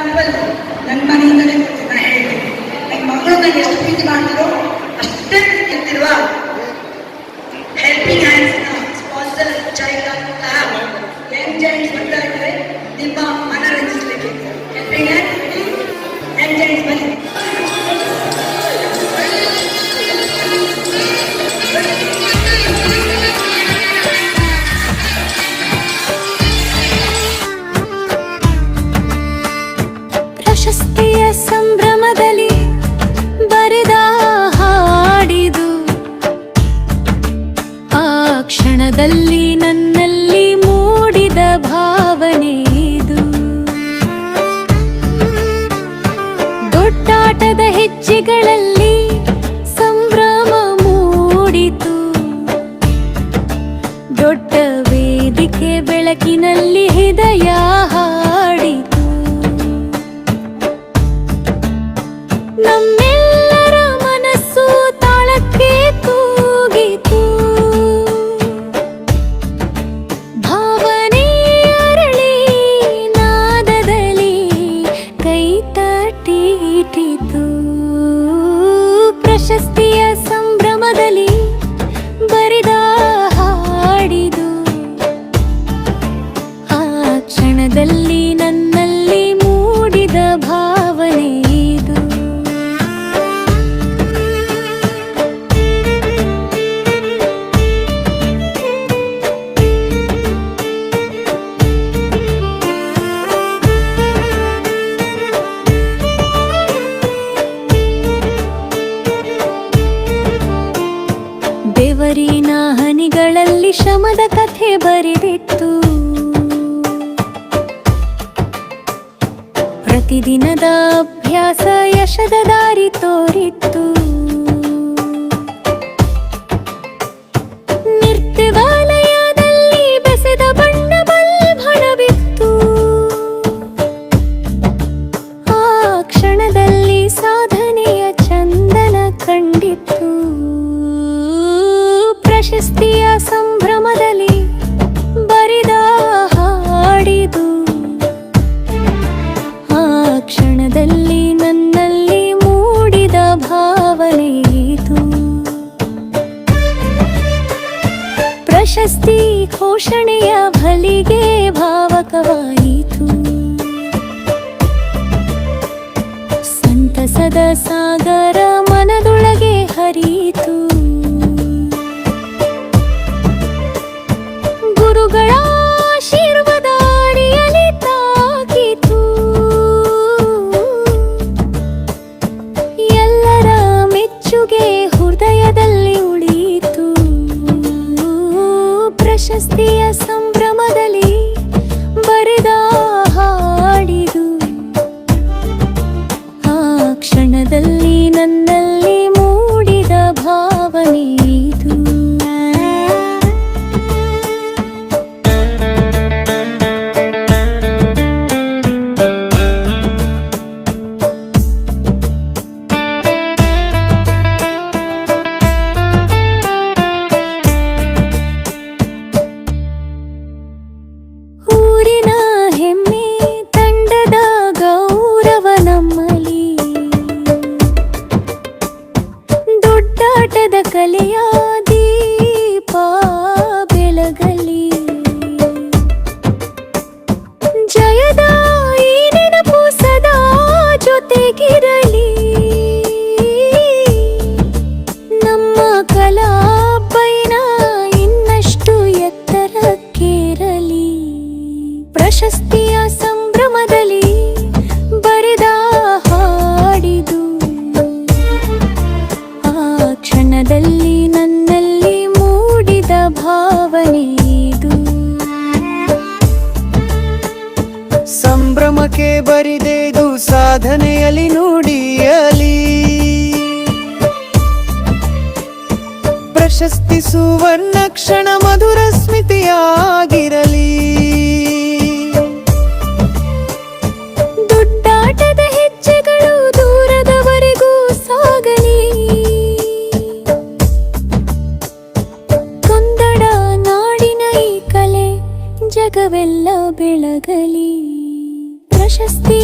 Example ನನ್ನ ಮನೆಯಿಂದಲೇ ನಾನು ಹೇಳ್ತೀನಿ. ನಿಮ್ಮ ಮಗಳು ನಾನು ಎಷ್ಟು ಪ್ರೀತಿ ಮಾಡ್ತಿರೋ ಅಷ್ಟೇ ಪ್ರೀತಿರುವ helping hands sponsor child young giants ಬರ್ತಾ ಇದ್ದಾರೆ ನಿಮ್ಮ ಮನರಂಜಿಸಲಿಕ್ಕೆ. ಹೆಲ್ಪಿಂಗ್ ಹ್ಯಾಂಡ್ ಯಂಗ್ ಜೈಂಟ್ಸ್ ಬನ್ನಿ. ಪ್ರಶಸ್ತಿಯ ಸಂಭ್ರಮದಲ್ಲಿ ಬರೆದ ಹಾಡಿದು, ಆ ಕ್ಷಣದಲ್ಲಿ ನನ್ನಲ್ಲಿ ಮೂಡಿದ ಭಾವನೆ ಇದು. ದೊಡ್ಡಾಟದ ಹೆಜ್ಜೆಗಳಲ್ಲಿ ಸಂಭ್ರಮ ಮೂಡಿತು, ದೊಡ್ಡ ವೇದಿಕೆ ಬೆಳಕಿನಲ್ಲಿ ಹೃದಯ ಹಾಡಿತು. ನಮ್ಮೆಲ್ಲರ ಮನಸ್ಸು ತಾಳಕ್ಕೆ ತೂಗಿತು, ಭಾವನೆ ಅರಳಿ ನಾದದಲ್ಲಿ ಕೈ ತಟ್ಟಿತು. ಪ್ರಶಸ್ತಿಯ ಸಂಭ್ರಮದಲ್ಲಿ ಬರೆದ ಹಾಡಿದು, ಆ ಕ್ಷಣದಲ್ಲಿ ನನ್ನಲ್ಲಿ ಮೂಡಿದ ಭಾವನೆ ಇದು. ಬೆವರಿನ ಹನಿಗಳಲ್ಲಿ ಶ್ರಮದ ಕಥೆ ಬರೆದಿತ್ತು, ಪ್ರತಿದಿನದ ಅಭ್ಯಾಸ ಯಶದ ದಾರಿ ತೋರಿತ್ತು. ನಿರ್ದೇವಾಲಯದಲ್ಲಿ ಬೆಸೆದ ಬಣ್ಣ ಬಲ್ಬಣವಿತ್ತು, ಆ ಕ್ಷಣದಲ್ಲಿ ಸಾಧನೆಯ ಚಂದನ ಕಂಡಿತ್ತು. ಪ್ರಶಸ್ತಿಯ ಸಂಭ್ರಮದಲ್ಲಿ ಬರೆದ ಹಾಡಿದು, ಆ ಕ್ಷಣದಲ್ಲಿ ನನ್ನಲ್ಲಿ ಮೂಡಿದ ಭಾವನೆ ಇದು. ಪ್ರಶಸ್ತಿ ಘೋಷಣೆಯ ಭಲಿಗೆ ಭಾವಕವಾಯಿತು, ಸಂತಸದ ಸಾಗರ ಮನದೊಳಗೆ ಹರಿಯಿತು. ಗುರುಗಳ ಆಶೀರ್ವಾದ ಅಡಿಯಲ್ಲಿ ತಾಕಿತು, ಎಲ್ಲರ ಮೆಚ್ಚುಗೆ ಹೃದಯದಲ್ಲಿ ಉಳಿಯಿತು. ಪ್ರಶಸ್ತಿಯ ಸಂಭ್ರಮದಲ್ಲಿ ಬರೆದ ಹಾಡಿದು, ಆ ಕ್ಷಣದಲ್ಲಿ ನನ್ನಲ್ಲಿ ಮೂಡಿದ ಭಾವನೆ ಇದು. ಊರಿನ ಹೆಮ್ಮೆ ತಂಡದ ಗೌರವ ನಮ್ಮಲ್ಲಿ, ದೊಡ್ಡಾಟದ ಕಲೆಯ ದೀಪ ಬೆಳಗಲಿ. ಜಯದ ಈ ನೆನಪು ಸದಾ ಜೊತೆಗಿರಲಿ, ನಮ್ಮ ಕಲಾ ಪಯಣ ಇನ್ನಷ್ಟು ಎತ್ತರಕ್ಕೇರಲಿ. ಪ್ರಶಸ್ತಿಯ ಸಂಭ್ರಮದಲ್ಲಿ ಬರೆದ ಹಾಡಿದು, ಆ ಕ್ಷಣದಲ್ಲಿ ನನ್ನಲ್ಲಿ ಮೂಡಿದ ಭಾವನೆ ಇದು. ಸಂಭ್ರಮಕ್ಕೆ ಬರಿದೆದು ಸಾಧನೆಯಲ್ಲಿ ನುಡಿಯಲಿ, ಪ್ರಶಸ್ತಿ ಸುವರ್ಣ ಕ್ಷಣ ಮಧುರ ಸ್ಮೃತಿಯಾಗಿರಲಿ. ದೊಡ್ಡಾಟದ ಹೆಜ್ಜೆಗಳು ದೂರದವರೆಗೂ ಸಾಗಲಿ, ಕನ್ನಡ ನಾಡಿನ ಈ ಕಲೆ ಜಗವೆಲ್ಲ ಬೆಳಗಲಿ. ಪ್ರಶಸ್ತಿ